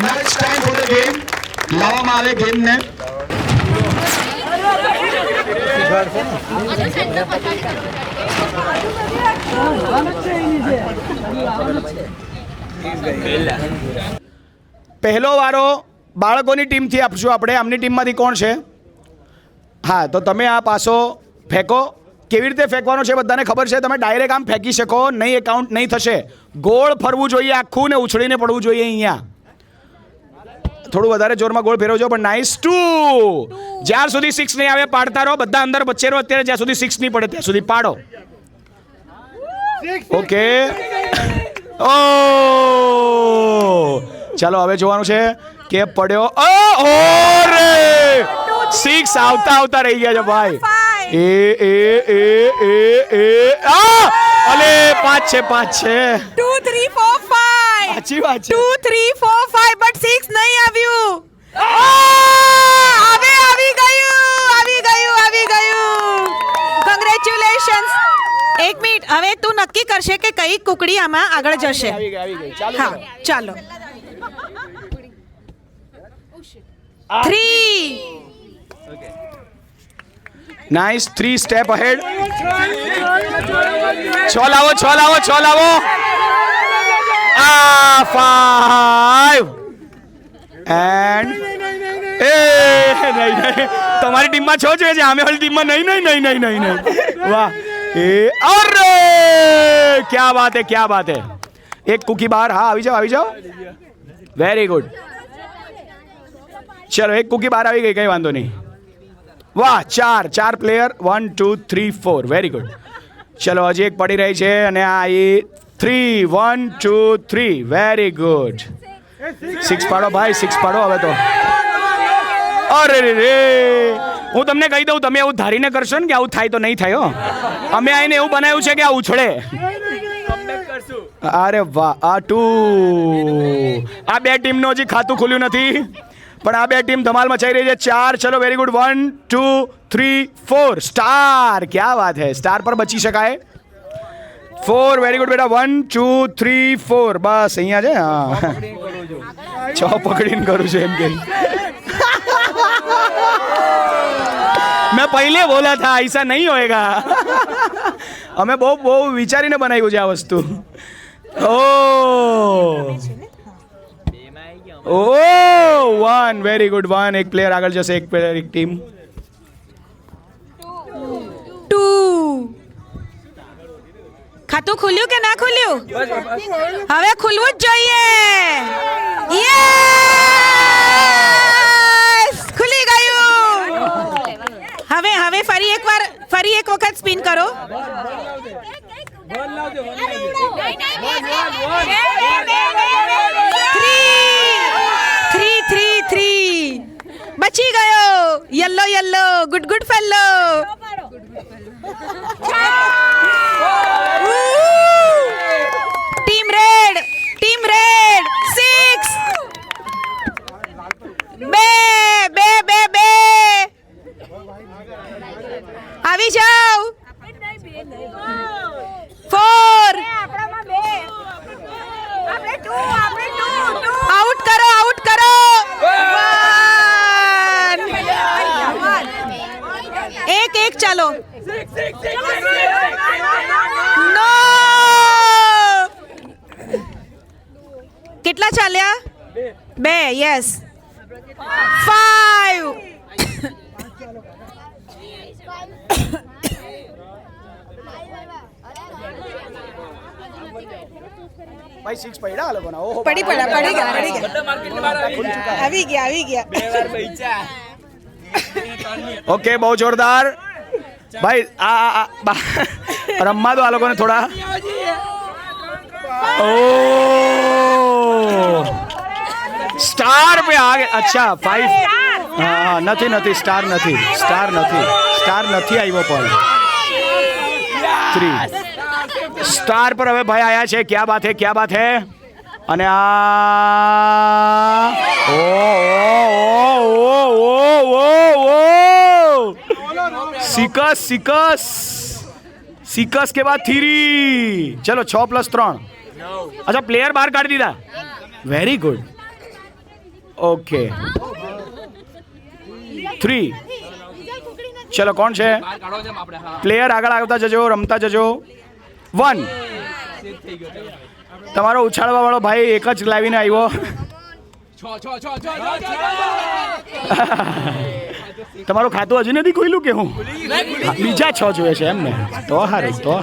Now it's time for the game. લાવવામાં આવે ગેમને. પહેલો વારો બાળકોની ટીમથી આપશું આપણે. આમની ટીમમાંથી કોણ છે? હા, તો તમે આ પાસો ફેંકો. કેવી રીતે ફેંકવાનો છે બધાને ખબર છે? તમે ડાયરેક્ટ આમ ફેંકી શકો નહીં, એ કાઉન્ટ નહીં થશે. ગોળ ફરવું જોઈએ આખું ને ઉછળીને પડવું જોઈએ. અહીંયા થોડું વધારે જોરમાં ગોળ ફેરવજો. પણ નાઇસ 2. જ્યાર સુધી 6 નહીં આવે પાડતા રહો. બધા અંદર વચ્ચે રહો અત્યારે. જ્યાં સુધી 6 નહીં પડે ત્યાં સુધી પાડો. ઓકે. ઓ ચાલો હવે જોવાનું છે કે પડ્યો. ઓ રે 6 આવતા આવતા રહી ગયા છે ભાઈ. અલે 5 છે 5 છે. 2 3 4 5. સાચી વાત છે. 2 3 4 5 બટ 6 નહીં આવ્યું. હવે આવી ગયું. કોંગ્રેચ્યુલેશન્સ. એક મિનિટ, હવે તું નક્કી કરશે કે કઈ કુકડી આમાં આગળ જશે. આવી ગઈ. હા ચાલો. 3. નાઇસ. 3 step ahead. 6 લાવો. આ 5 એન્ડ નહીં તમારી ટીમમાં 6 જોઈએ છે. આમે વાળી ટીમમાં નહીં. વાહ. અરે ક્યા બાત હે. એક કુકી બહાર. હા આવી જાઓ. Very good. ચલો એક કુકી બહાર આવી ગઈ, કઈ વાંધો નહીં. વાહ. 4 પ્લેયર. 1 2 3 4. Very good. ચલો હજી એક પડી રહી છે અને આ 3 1 2 3. Very good. 6 પાડો ભાઈ. 6 પાડો હવે તો. અરે રે હું તમને કહી દઉં, તમે એવું ધારીને કરશો ને કે આવું થાય તો નહીં થાય હો. અમે આઈને એવું બનાવ્યું છે કે આ ઉછળે. અરે વાહ. આ 2. આ બે ટીમનું હજી ખાતું ખુલ્યું નથી પણ આ બે ટીમ ધમાલ મચાઈ રહી છે. 4. ચલો વેરી ગુડ. 1 2 3 4. સ્ટાર. ક્યા વાત હે. સ્ટાર પર બચી શકાય. 4. વેરી ગુડ બેટા. 1 2 3 4. બસ અહીંયા છે. હા 6 પકડીને કરું છું એમ કે. मैं पहले बोला था ऐसा नहीं होएगा. हमें बहू विचारीने बनाव्યું છે આ વસ્તુ. ઓ 1. Very good. 1. એક પ્લેયર આગળ જશે. એક પ્લેયર એક ટીમ. 2. ખાતું ખુલ્યું કે ના ખુલ્યું? હવે ખુલવું જ જોઈએ. યસ ખુલી ગયું. હવે ફરી એક વખત સ્પિન કરો. 3 બચી ગયો. Yellow good fellow. Team red 6. 2 આવી જાઓ. 4. આઉટ કરો. 1 ચાલો. નો. કેટલા ચાલ્યા? 2. યસ. 5. ભાઈ 6 પડ્યા આ લોકોના. ઓહો પડી ગયા. આવી ગયા. ઓકે બહુ જોરદાર ભાઈ. આ રમવા દો આ લોકોને થોડા. ઓ સ્ટાર पे आ गए. अच्छा 5. હા નથી સ્ટાર નથી આવ્યો પણ 3 સ્ટાર પર હવે ભાઈ આયા છે. ક્યા બાત હે. અને આ સિકસ के बाद 3. चलो 6 + 3. अच्छा प्लेयर बाहर काट दीदा. Very good. ઓકે 3 ચલો કોણ છે પ્લેયર આગળ આવતા જજો રમતા જજો 1 તમારો ઉછાળવા વાળો ભાઈ એક જ લાવીને આવ્યો તમારું ખાતું હજી નથી ખોલ્યું કે હું બીજા 6 જોઈએ છે એમ ને તો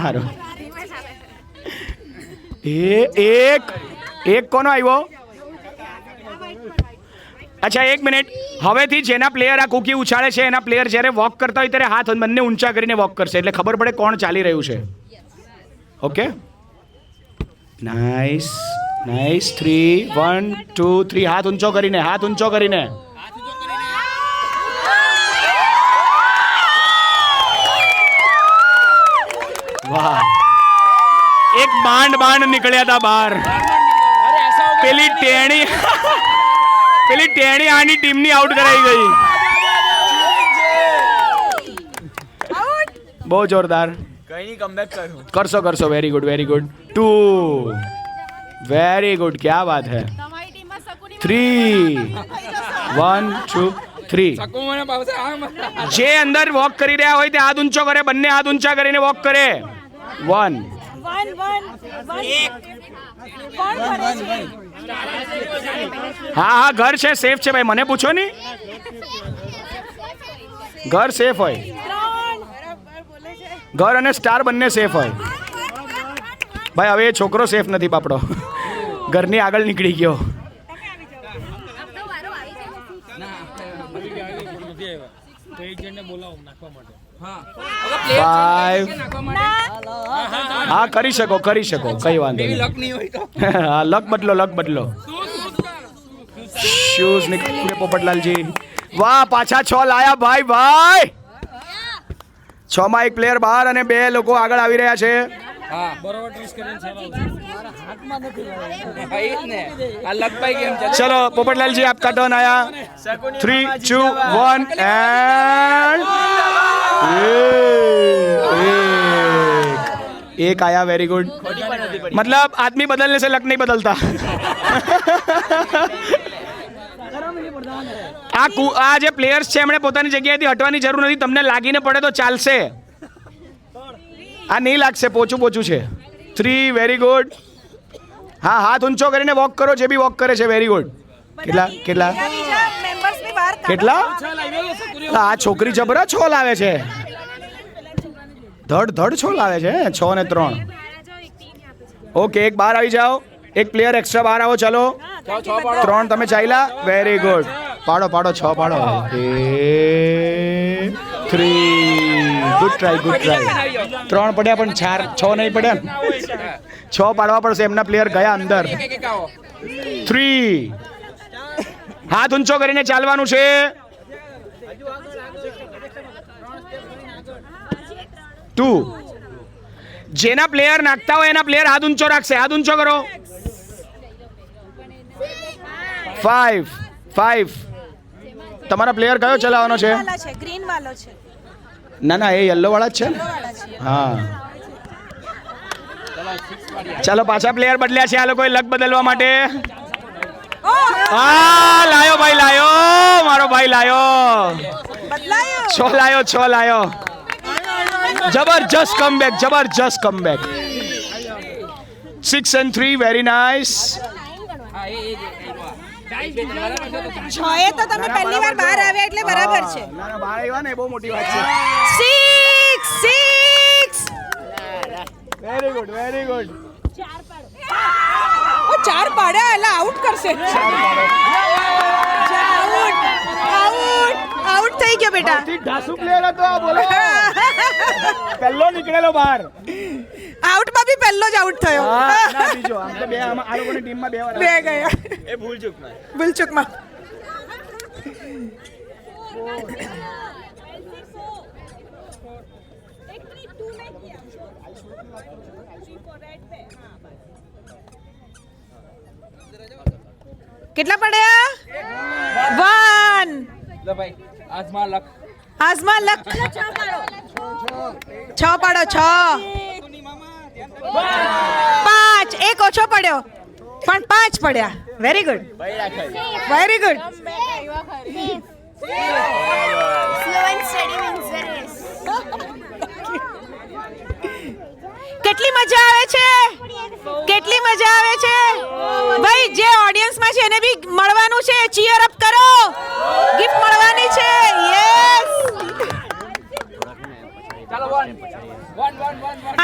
સારું એક કોનો આવ્યો અચ્છા 1 મિનિટ હવેથી જેના પ્લેયર આ કુકી ઉછાળે છે એના પ્લેયર જ્યારે વોક કરતા હોય ત્યારે હાથ બંને ઊંચા કરીને વોક કરશે એટલે ખબર પડે કોણ ચાલી રહ્યું છે ઓકે નાઇસ 3 1 2 3 હાથ ઊંચો કરીને વાહ એક બાંડ નીકળ્યા હતા બહાર પેલી ટેણી આની ટીમની આઉટ કરાઈ ગઈ બહુ જોરદાર કરશો વેરી ગુડ 2 વેરી ગુડ क्या बात है 3 1 2 3 જે અંદર વોક કરી રહ્યા હોય તે હાથ ઊંચો કરે બંને હાથ ઊંચા કરીને વોક કરે 1 હા ઘર છે સેફ છે ભાઈ મને પૂછો ની ઘર સેફ હોય ઘર અને સ્ટાર બંને સેફ હોય ભાઈ હવે એ છોકરો સેફ નથી બાપડો ઘરની આગળ નીકળી ગયો 5 હા કરી શકો કઈ વાંધો નહીં હા લક બદલો શૂઝ નીકળે પોપટલાલજી વાહ પાછા 6 લાયા ભાઈ 6 માં એક પ્લેયર બહાર અને 2 લોકો આગળ આવી રહ્યા છે चलो पोपटलाल जी आपका टर्न आया 3 2 1 एंड एक आया वेरी गुड मतलब आदमी बदलने से लक नहीं बदलता આ જે પ્લેયર્સ છે એમણે પોતાની જગ્યાએથી હટવાની જરૂર નથી તમને લાગીને પડે તો ચાલશે આ નહીં લાગશે પોચું છે 3 વેરી ગુડ હા હાથ ઊંચો કરીને વોક કરો જે બી વોક કરે છે વેરી ગુડ કેટલા આ છોકરી જબરા 6 લાવે છે ધડ 6 લાવે છે 6 ને 3 ઓકે એક બહાર આવી જાઓ એક પ્લેયર એક્સ્ટ્રા બહાર આવો ચાલો 3 તમે ચાલ્યા વેરી ગુડ પાડો 6 પાડો 3 ગુડ ટ્રાય 3 પડ્યા પણ 6 નહીં પડ્યા 6 પાડવા પડશે એમના પ્લેયર ગયા અંદર 3 હાથ ઊંચો કરીને ચાલવાનું છે 2 જેના પ્લેયર નાખતા હોય એના પ્લેયર હાથ ઊંચો રાખશે હાથ ઊંચો કરો 5 તમારા પ્લેયર કયો ચલાવવાનો છે ગ્રીન વાળો છે ના એ યલો વાળા જ છે હા ચાલો પાછા પ્લેયર બદલ્યા છે આ લોકોએ લક બદલવા માટે લાયો મારો ભાઈ લાયો 6 લાયો જબરજસ્ત કમબેક 6 and 3 વેરી નાઇસ 6 એ તો તમે પહેલી વાર બહાર આવ્યા એટલે બરાબર છે ના બહાર આવ્યા ને બહુ મોટી વાત છે 6 વેરી ગુડ 4 પાડ્યા એટલે આઉટ કરશે આઉટ થઈ ગયો બેટા ઢાસુ પ્લેયર હતો આ બોલો પહેલો નીકળેલો બહાર આઉટમાં બી પહેલો જ આઉટ થયો ના બીજો આમ તો બે આ લોકોની ટીમમાં 2 વાર 2 ગયા એ ભૂલચૂકમાં કેટલા પડ્યા 1 લો ભાઈ આજમાં લક 6 પાડો 6 5 એક ઓછો પડ્યો પણ 5 પડ્યા very good very good. Slow and steady wins the race. કેટલી મજા આવે છે, કેટલી મજા આવે છે. ભાઈ જે ઓડિયન્સમાં છે એને બી મળવાનું છે, ચીયર અપ કરો, ગિફ્ટ મળવાની છે. યસ, ચાલો વન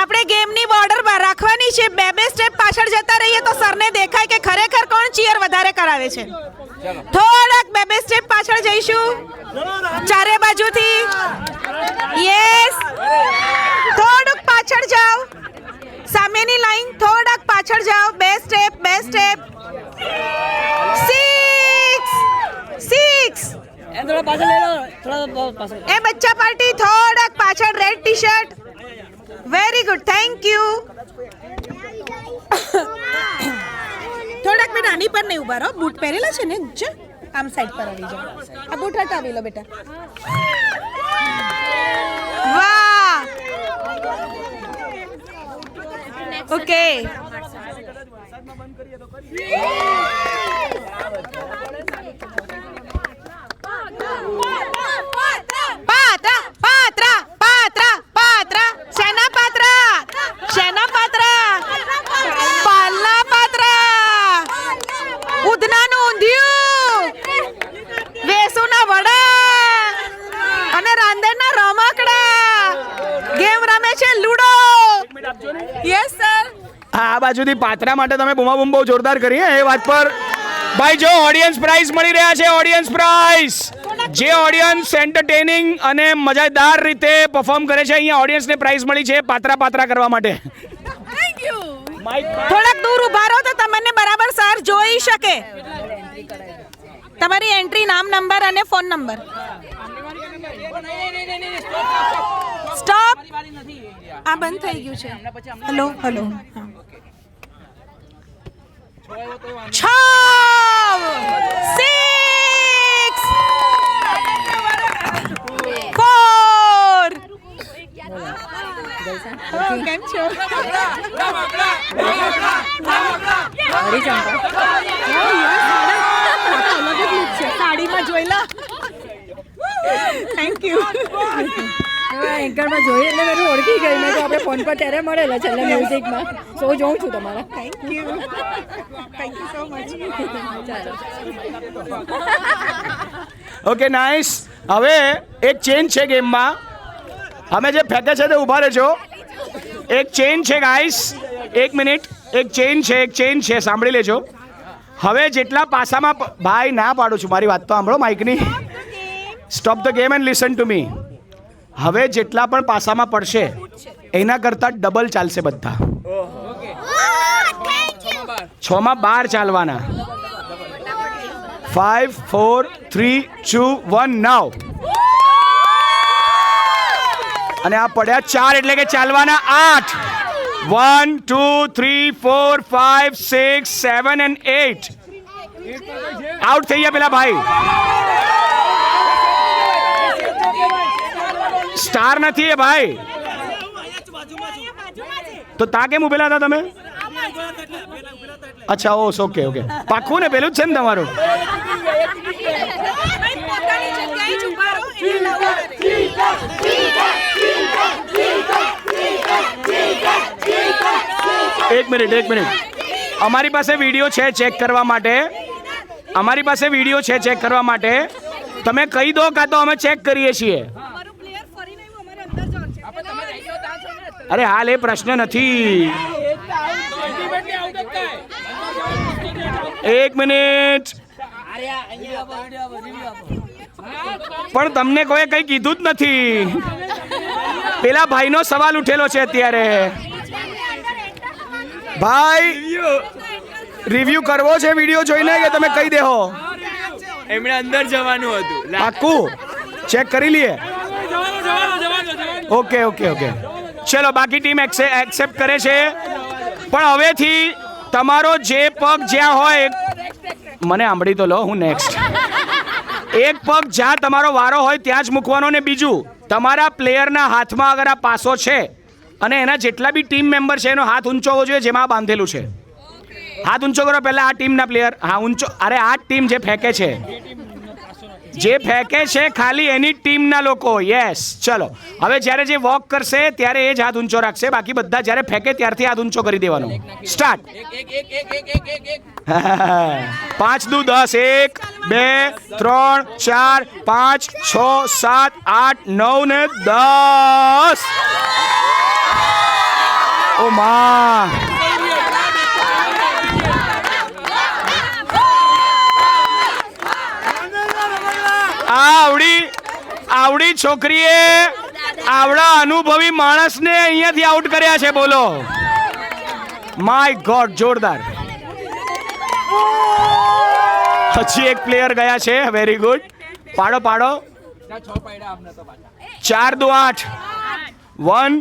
આપણે ગેમની બોર્ડર રાખવાની છે. બે બે સ્ટેપ પાછળ જતા રહીએ તો સરને દેખાય કે ખરેખર કોણ ચીયર વધારે કરાવે છે. થોડાક બે બે સ્ટેપ પાછળ જઈશું ચારે બાજુથી. યસ, થોડુંક પાછળ જાઓ, સામેની લાઈન થોડાક પાછળ જાઓ. બે સ્ટેપ 6 એ બચ્ચા પાર્ટી થોડાક પાછળ. Red T shirt, very good, thank you. થોડાક બેટા આની પર નહીં ઉભા રહો, બૂટ પહેરેલા છે ને, જો આમ સાઈડ પર આવી જાઓ. આ બૂટ હટાવી લો બેટા. વાહ, ઓકે. પાત્રા પાત્રા પાત્રા પાત્રા શેના પાત્રા, શેના પાત્રા, પાલના પાત્રા, ઉધનાનું ઊંધિયું, વેસુના વડા અને રાંદેરના રમકડા. ગેમ રમે છે લૂડો. Yes sir. આ બાજુથી પાત્રા માટે તમે બૂમાબૂમ બહુ જોરદાર કરી હે, એ વાત પર ભાઈ જો ઓડિયન્સ પ્રાઇઝ મળી રહ્યા છે. ઓડિયન્સ પ્રાઇઝ, જે ઓડિયન્સ એન્ટરટેનિંગ અને મજાદાર રીતે પરફોર્મ કરે છે, અહીંયા ઓડિયન્સને પ્રાઇઝ મળી છે પાત્રા કરવા માટે. થોડાક દૂર ઉભા રહો તો તમને બરાબર સર જોઈ શકે. તમારી એન્ટ્રી, નામ, નંબર અને ફોન નંબર. સ્ટોપ. આ બંધ થઈ ગયું છે. Hello hello. 6 6 4 કેમ છો? સાડીમાં જોઈલા. Thank you. એન્કરમાં જોઈએ એટલે મેં ઓળખી ગઈ. મેં તો આપણે ફોન પર ત્યારે મળેલા છેલ્લા મ્યુઝિકમાં. સો જોઉં છું તમારા. Thank you so much. Okay nice. હવે એક ચેન્જ છે ગેમમાં. અમે જે ફેંકે છે તે ઊભા રહેજો. એક ચેન્જ છે ગાઈસ, એક મિનિટ. એક ચેન્જ છે, સાંભળી લેજો. હવે જેટલા પાસામાં ભાઈ ના પાડું છું, મારી વાત તો સાંભળો માઇકની. Stop the game and listen to me. હવે જેટલા પણ પાસામાં પડશે એના કરતાં ડબલ ચાલશે બધા. 6 માં 12 ચાલવાના. 5 4 3 2 1 નાવ. અને આ પડ્યા 4 એટલે કે ચાલવાના 8. 1 2 3 4 5 6 7 and 8. આઉટ થઈ ગયા પેલા ભાઈ. સ્ટાર નથી એ ભાઈ. તો તા કેમ ઉભેલા હતા તમે? અચ્છા ઓકે પાક્કું ને, પેલું જ છે ને તમારું? એક મિનિટ. અમારી પાસે વિડીયો છે ચેક કરવા માટે. તમે કહી દો કાં તો અમે ચેક કરીએ છીએ. અરે હાલ એ પ્રશ્ન નથી. એક મિનિટ. પણ તમને કોઈ કંઈ કીધું જ નથી. પેલા ભાઈનો સવાલ ઉઠેલો છે અત્યારે. ભાઈ રિવ્યુ કરવો છે વિડીયો જોઈને કે તમે કહી દેહો? એમણે અંદર જવાનું હતું. પાક્કું ચેક કરી લઈએ. ઓકે ચલો, બાકી ટીમ એક્સેપ્ટ કરે છે. પણ હવેથી તમારો જે પગ જ્યાં હોય, મને સાંભળી તો લો, હું નેક્સ્ટ. એક પગ જ્યાં તમારો વારો હોય ત્યાં જ મૂકવાનો. ને બીજું, તમારા પ્લેયરના હાથમાં અગર આ પાસો છે અને એના જેટલા બી ટીમ મેમ્બર છે એનો હાથ ઊંચો હોવો જોઈએ જેમાં બાંધેલું છે. હાથ ઊંચો કરો પહેલા આ ટીમના પ્લેયર. હા ઊંચો. અરે આ ટીમ જે ફેંકે છે, ખાલી એની ટીમના લોકો. યસ, ચલો હવે જ્યારે જે વોક કરશે ત્યારે એ જ હાથ ઊંચો રાખશે, બાકી બધા જ્યારે ફેંકે ત્યારથી હાથ ઊંચો કરી દેવાનો. સ્ટાર્ટ. 5 દુ 10, 1 2 3 4 5 6 7 8 9 ને 10. ઓ માં, આવડી છોકરીએ આવડા અનુભવી માણસને અહીંયાથી આઉટ કર્યા છે. બોલો, માય ગોડ, જોરદાર. હજી એક પ્લેયર ગયા છે. Very good. પાડો 4 દુ 8 1.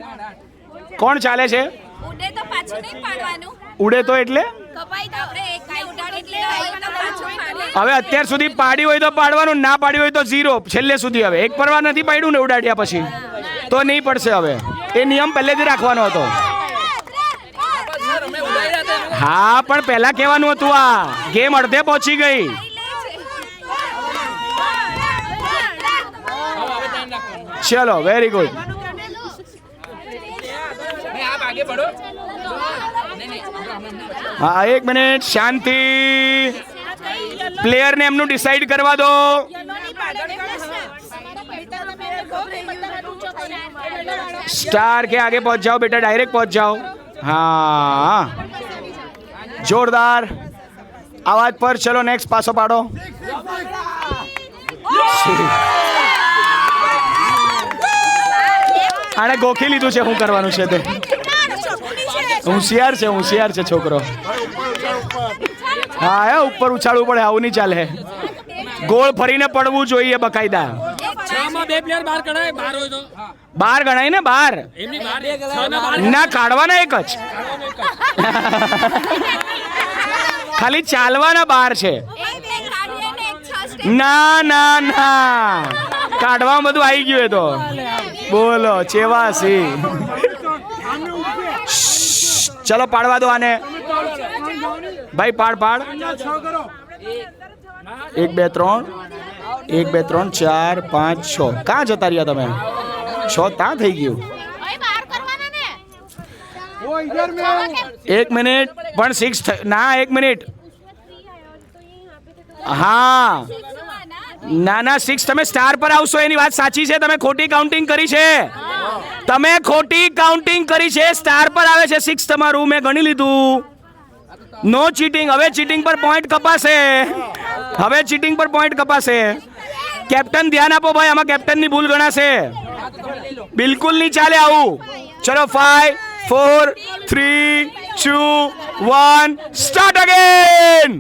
કોણ ચાલે છે? ઉડે તો પાછું નહીં પાડવાનું. ઉડે તો એટલે કપાઈ તો આપણે એકને ઉડાડી દીધા હોય તો પાછું પાડે. હવે અત્યાર સુધી પાડી હોય તો પાડવાનું, ના પાડી હોય તો 0 છેલ્લે સુધી. હવે એક પરવા નથી પાડ્યું ને ઉડાડ્યા પછી તો નહીં પડશે. હવે એ નિયમ પહેલેથી રાખવાનો હતો. હા પણ પહેલા કહેવાનું હતું. આ ગેમ અડધે પહોંચી ગઈ. ચલો, વેરી ગુડ. હા, 1 મિનિટ શાંતિ. પ્લેયરને એમનું ડિસાઈડ કરવા દો. स्टार के आगे पहुंच जाओ बेटा, डायरेक्ट पहुंच जाओ. हाँ, जोरदार आवाज पर. चलो नेक्स्ट पासो पाड़ो. आने गोखी लीधुं छे. શું કરવાનું છે તે? હોશિયાર છે છોકરો. હા, હે ઉપર ઉછાળવું પડે, આવું નહીં ચાલે. ગોળ ફરીને પડવું જોઈએ બકાયદા. 6 માં 2 પ્લેયર બહાર કઢાય, બહાર હોય તો બાર ગણાય ને? બાર એમની બહાર 6 ના બહાર ના કાઢવાના, એક જ. ખાલી ચાલવાના બાર છે. ના ના ના, કાઢવામાં બધું આવી ગયું. એ તો બોલો ચેવાસી. ચલો પાડવા દો આને ભાઈ. પાડ 1 2 3 1 2 3 4 5 6. ક્યાં જતા રહ્યા તમે? 6 ત્યાં થઈ ગયું. 1 મિનિટ પણ 6 ના, 1 મિનિટ. હા, ના 6 તમે સ્ટાર પર આવશો એની વાત સાચી છે. તમે ખોટી કાઉન્ટિંગ કરી છે. સ્ટાર પર આવે છે 6 તમારું. મેં ગણી લીધું. નો ચીટિંગ. હવે ચીટિંગ પર પોઈન્ટ કપાશે. કેપ્ટન ધ્યાન આપો ભાઈ, આમાં કેપ્ટનની ભૂલ ગણાશે. બિલકુલ નહીં ચાલે આવું. ચલો 5 4 3 2 1 સ્ટાર્ટ અગેન.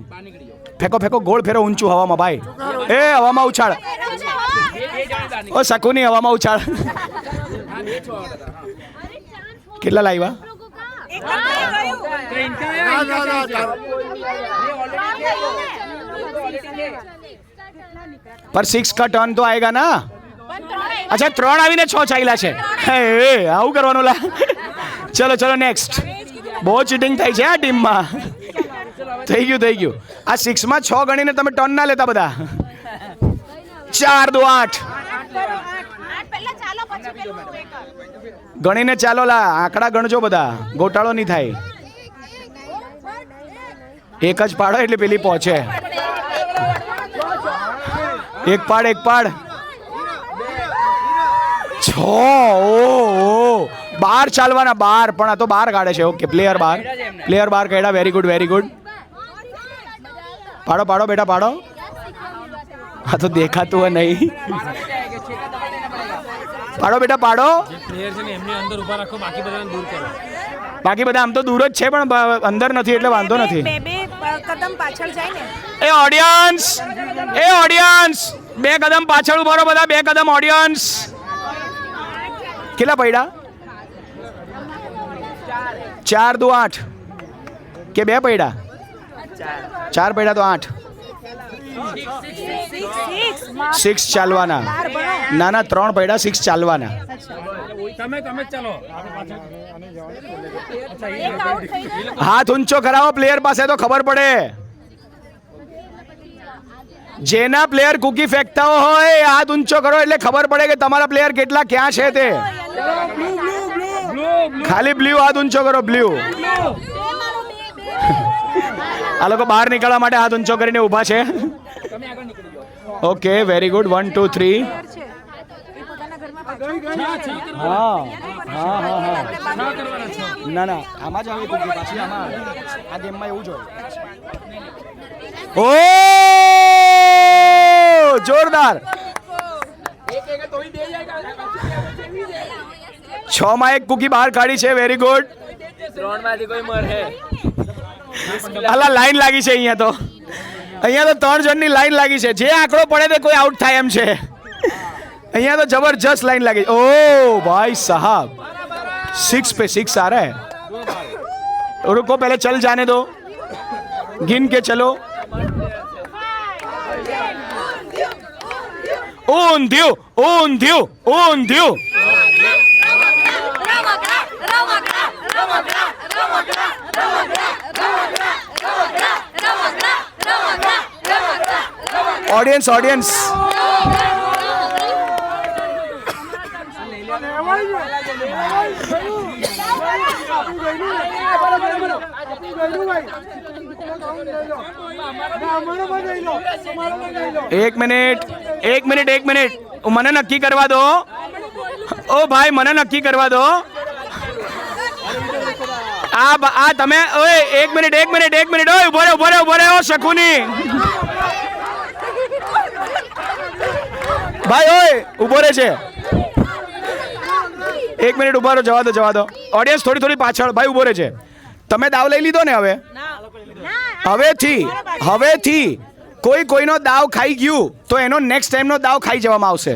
ફેંકો ગોળ ફેરો ઊંચું હવામાં ભાઈ. એ હવામાં ઉછાળ. ઓ શકુની હવામાં ઉછાળ. કેટલા લાવ્યા? पर 6 का टर्न तो आएगा ना. अच्छा 3 આવીને 6 ચાલ્યા છે. આવું કરવાનું લા. ચલો નેક્સ્ટ. બહુ ચીટિંગ થાય છે આ ટીમમાં. થઈ ગયું. આ 6 માં 6 ગણીને તમે ટર્ન ના લેતા બધા. 4 2 8 ગણીને ચાલો લા. આંકડા ગણજો બધા, ગોટાળો નહીં થાય. એક જ પાડો એટલે પેલી પહોંચે. એક પાડ 6. બાર ચાલવાના, બાર. પણ આ તો બાર કાઢે છે. ઓકે, પ્લેયર બાર કાઢ્યા. Very good. પાડો બેટા, પાડો. હા તો દેખાતું હોય નહીં. પાડો બેટા, પાડો. પ્લેયર છે ને એમની અંદર ઊભા રાખો, બાકી બધાને દૂર કરો. બાકી બધા આમ તો દૂર જ છે પણ અંદર નથી એટલે વાંધો નથી. બે કદમ પાછળ જાય ને. એ ઓડિયન્સ 2 કદમ પાછળ ઉભા રહો બધા. 2 કદમ ઓડિયન્સ. કેટલા પડ્યા? 4 2 8 કે 2 પડ્યા? 4 પડ્યા તો 8. સિક્સ ચાલવાના. ના ના 3 પડ્યા, 6 ચાલવાના. તમે જ ચાલો હાથ ઊંચો કરાવો પ્લેયર પાસે તો ખબર પડે. જેના પ્લેયર કુકી ફેંકતા હોય એ હાથ ઊંચો કરો એટલે ખબર પડે કે તમારા પ્લેયર કેટલા ક્યાં છે તે. ખાલી બ્લુ હાથ ઊંચો કરો, બ્લુ. આ લોકો બહાર નીકળવા માટે હાથ ઊંચો કરીને ઊભા છે. Okay, very good. 1 2 3. હા હા હા હા. ના ના આમાં જ આવે કુકી પાછી, આમાં આ ગેમમાં એવું જ હોય. ઓ જોરદાર. 6 માં 1 કુકી બહાર કાઢી છે. Very good. 3 માંથી કોઈ મરે. અલા લાઈન લાગી છે અહીંયા તો. અહીંયા તો 3 જણની લાઈન લાગી છે. જે આંકડો પડે તે કોઈ આઉટ થાય એમ છે. અહીંયા તો જબરજસ્ત લાઈન લાગી. ओ भाई साहब 6 पे 6 आ रहा है. रुको पहले चल जाने दो, गिन के चलो. ऊंधियो ऊंधियो ऊंधियो. ऑडियंस ऑडियंस एक मिनट મને નક્કી કરવા દો. ઓ ભાઈ મને નક્કી કરવા દો. આ તમે ઓય એક મિનિટ ઓય ઉભો રહે ઓ શકુની ભાઈ, ઓય ઉભો રહે છે. 1 મિનિટ ઉભા રહો, જવા દો. ઓડિયન્સ થોડી પાછળ. ભાઈ ઉભો રહે છે. તમે દાવ લઈ લીધો ને? હવેથી કોઈનો દાવ ખાઈ ગયું તો એનો નેક્સ્ટ ટાઈમનો દાવ ખાઈ જવામાં આવશે.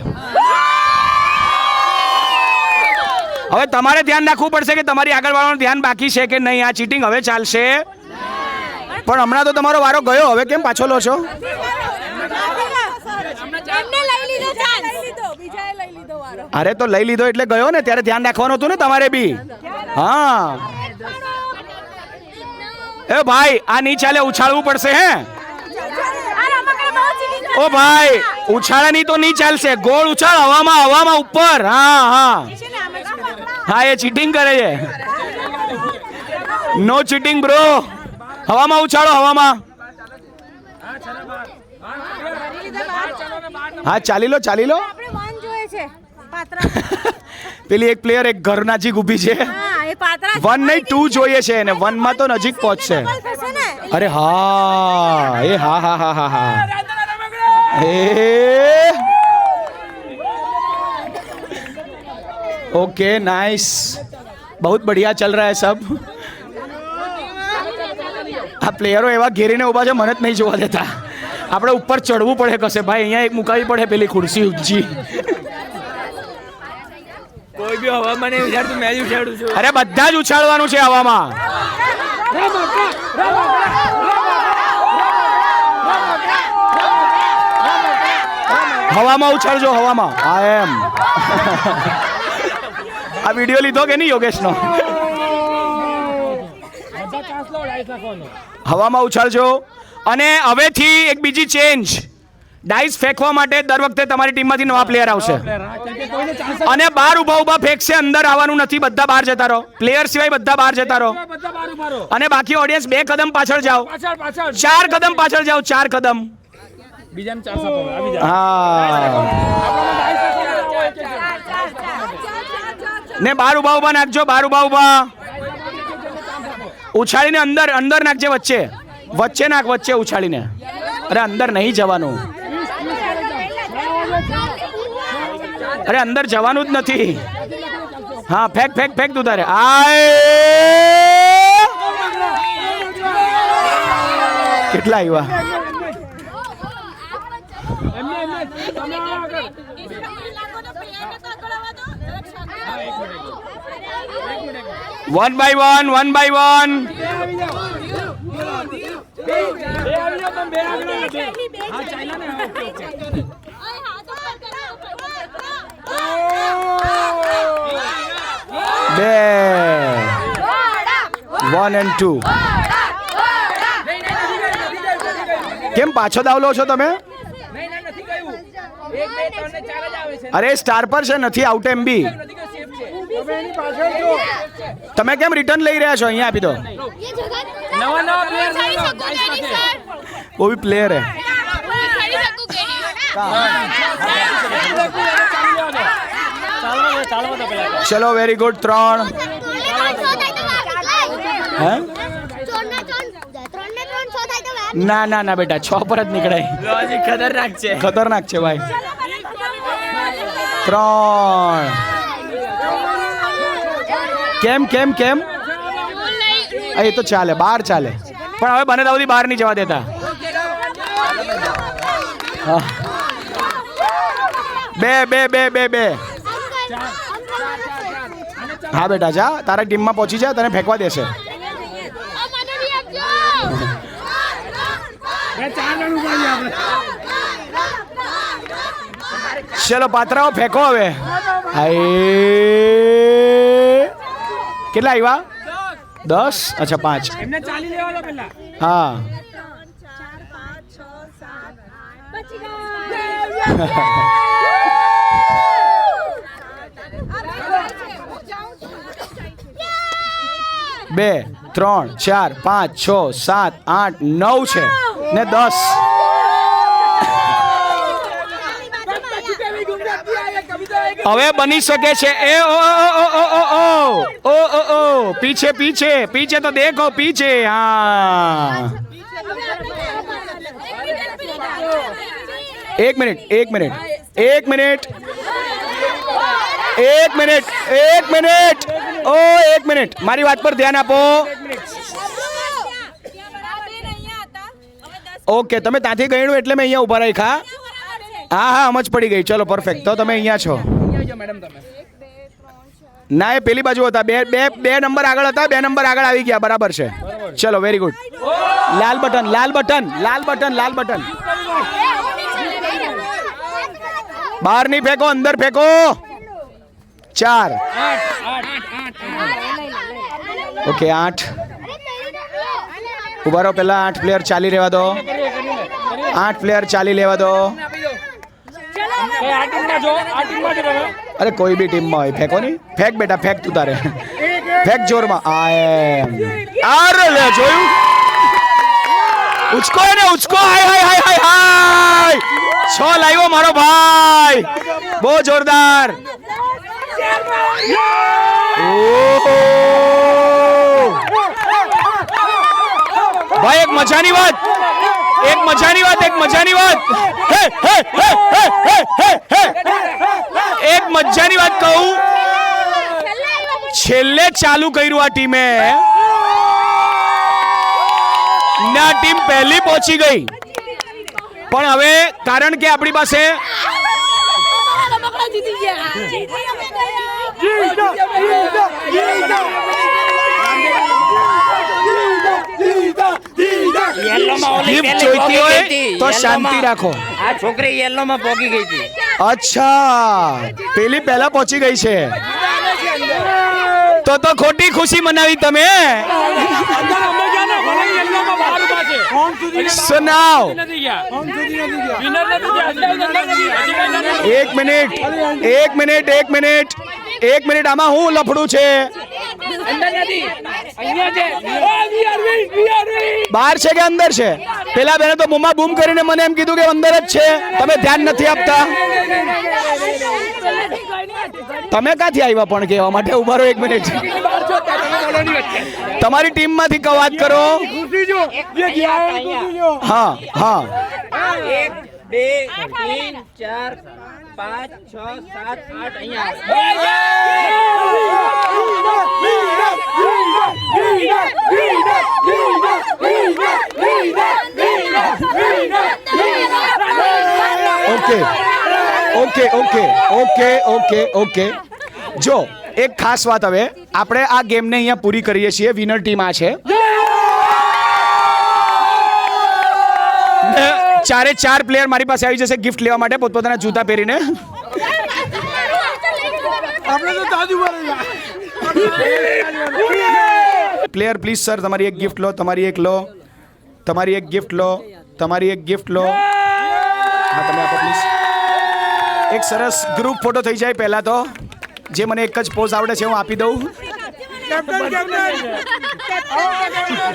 હવે તમારે ધ્યાન રાખવું પડશે કે તમારી આગળ વાળાનું ધ્યાન બાકી છે કે નહીં. આ ચીટિંગ હવે ચાલશે. પણ હમણાં તો તમારો વારો ગયો, હવે કેમ પાછો લો છો? અરે તો લઈ લીધો એટલે ગયો ને, ત્યારે ધ્યાન રાખવાનું હતું ને તમારે બી. હા એ ભાઈ આ નહીં ચાલે, ઉછાળવું પડશે. હે ઓ ભાઈ ઉછાળાની તો નહીં ચાલશે. ગોળ ઉછાળ, હવામાં ઉપર. હા એ ચીટિંગ કરે છે. નો ચીટિંગ બ્રો. હવામાં ઉછાળો, હવામાં. હા ચાલી લો. પેલી એક પ્લેયર એક ઘર નજીક ઊભી છે. 1 નહીં 2 જોઈએ છે એને. 1 માં તો નજીક પહોંચશે. અરે હા એ હા. ओके नाइस, बहुत बढ़िया चल रहा है सब. આ પ્લેયરો એવા ઘેરીને ઊભા છે, મને જ નહીં જોવા દેતા. આપણે ઉપર ચડવું પડે કશે ભાઈ. અહીંયા એક મુકાવી પડે પેલી ખુરશી ઊંચી. કોઈ બી હવામાં નહીં ઉછાળતું, મેં જ ઉછાળું છું. અરે બધા જ ઉછાળવાનું છે હવામાં. હવામાં ઉછાળજો, હવામાં. આ વિડીયો લીધો કે નહીં યોગેશનો? હવામાં ઉછાળજો. અને હવેથી એક બીજી ચેન્જ. ડાઇસ ફેંકવા માટે દર વખતે તમારી ટીમમાંથી નવા પ્લેયર આવશે અને બહાર ઊભા ફેંકશે. અંદર આવવાનું નથી, બધા બહાર જતા રહો. પ્લેયર સિવાય બધા બહાર જતા રહો. અને બાકી ઓડિયન્સ 2 કદમ પાછળ જાઓ, 4 કદમ પાછળ જાઓ, 4 કદમ. ને બહાર ઊભા નાખજો, બહાર ઊભા ઉછાળીને અંદર નાખજે. વચ્ચે નાખ, વચ્ચે ઉછાળીને. અરે અંદર નહીં જવાનું. અરે અંદર જવાનું જ નથી. હા ફેંક તું તારે. કેટલા આવ્યા? one by one. હા ચાલ્યા ને ઓકે ઓકે 2 1 and 2 કેમ પાછો દાવ લો છો તમે? અરે સ્ટાર પર છે, નથી આઉટ એમ બી. તમે કેમ રિટર્ન લઈ રહ્યા છો? અહીંયા આપી દો. નવા નવા પ્લેયર वो भी प्लेयर है. चलो वेरी गुड 3 हैं? ના ના ના બેટા 6 પર જ નીકળાય. લોજિક ખતરનાક છે. ખતરનાક છે ભાઈ. 3 કેમ કેમ કેમ એ તો ચાલે, બહાર ચાલે, પણ હવે બને ત્યાં સુધી બહાર નહીં જવા દેતા. હા. બે હા બેટા જા, તારા ટીમમાં પહોંચી જા, તને ફેંકવા દેશે. ચલો પાત્રાઓ ફેંકો હવે. કેટલા આવ્યા? 10. અચ્છા 5. એમને ચાલી લેવાનો પેલા. હા. બે 3 4 5 6 7 8 9 છે ને 10. હવે બની શકે છે. એ ઓ પીછે પીછે પીછે તો દેખો પીછે. હા 1 minute 1 minute 1 minute 1 minute 1 minute ઓ 1 મિનિટ મારી વાત પર ધ્યાન આપો. ઓકે તમે ત્યાંથી ગણ્યું એટલે મેં અહીંયા ઊભા રાખ્યા. હા હા સમજ પડી ગઈ. ચલો પરફેક્ટ. તો તમે અહીંયા છો. મેડમ તમે ના એ પેલી બાજુ હતા. બે નંબર આગળ હતા, 2 નંબર આગળ આવી ગયા. બરાબર છે. ચલો વેરી ગુડ. લાલ બટન લાલ બટન લાલ બટન લાલ બટન. બહાર નહીં ફેંકો, અંદર ફેંકો. 4 ઓકે 8 ઉભા રહો. પેલા 8 પ્લેયર ચાલી રહેવા દો. 8 પ્લેયર ચાલી લેવા દો. અરે કોઈ બી ટીમમાં હોય ફેંકો નહીં. ફેંક બેટા ફેંક, તું તારે ફેંક જોરમાં. અરે લે જોયું. ઉચકો ને ઉચકો. હાય હાય હાય હાય હાય 6 લાવ્યો મારો ભાઈ. બહુ જોરદાર. ભાઈ એક મજાની વાત એક મજાની વાત એક મજાની વાત એક મજાની વાત કહું. છેલ્લે ચાલુ કર્યું આ ટીમે ના ટીમ પહેલી પહોંચી ગઈ, પણ હવે કારણ કે આપણી પાસે ગિફ્ટ જોઈતી હોય તો શાંતિ રાખો. આ છોકરી યેલો માં પોકી ગઈ હતી. અચ્છા પેલી પહેલા પહોંચી ગઈ છે, તો ખોટી ખુશી મનાવી તમે. સુનાવ. 1 મિનિટ 1 મિનિટ 1 મિનિટ 1 મિનિટ. આમાં હું લફડું છે? બહાર છે કે અંદર છે? પેલા બેને તો બૂમા બૂમ કરીને મને એમ કીધું કે અંદર જ છે. તમે ધ્યાન નથી આપતા. તમે ક્યાંથી આવ્યા પણ કહેવા માટે? ઉભા રહો 1 મિનિટ. તમારી ટીમ માંથી વાત કરો. હા હા 1 2 3 4 5 6 7 8 okay okay okay okay okay okay. જો એક ખાસ વાત, હવે આપણે આ ગેમને અહીંયા પૂરી કરીએ છીએ. વિનર ટીમ આ છે. ચારે ચાર પ્લેયર મારી પાસે આવી જશે ગિફ્ટ લેવા માટે પોતપોતાના જૂતા પહેરીને. પ્લેયર પ્લીઝ સર, તમારી એક ગિફ્ટ લો, તમારી એક લો, તમારી એક ગિફ્ટ લો, તમારી એક ગિફ્ટ લો. હા તમે આપો પ્લીઝ. એક સરસ ગ્રુપ ફોટો થઈ જાય પહેલા તો, જે મને એક જ પોઝ આવડે છે હું આપી દઉં.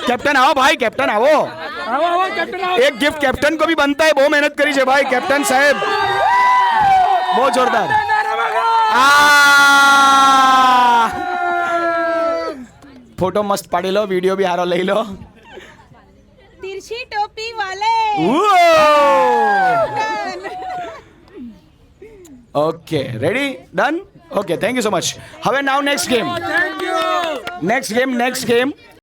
कैप्टन आओ भाई, कैप्टन आओ. एक गिफ्ट कैप्टन को भी बनता है, बहुत मेहनत करी है भाई कैप्टन साहब, बहुत जोरदार. फोटो मस्त पाड़ी लो, वीडियो भी हारो लई लो. तिरछी टोपी वाले. Okay ready done. Okay thank you so much. હવે નાउ નેક્સ્ટ ગેમ. Next game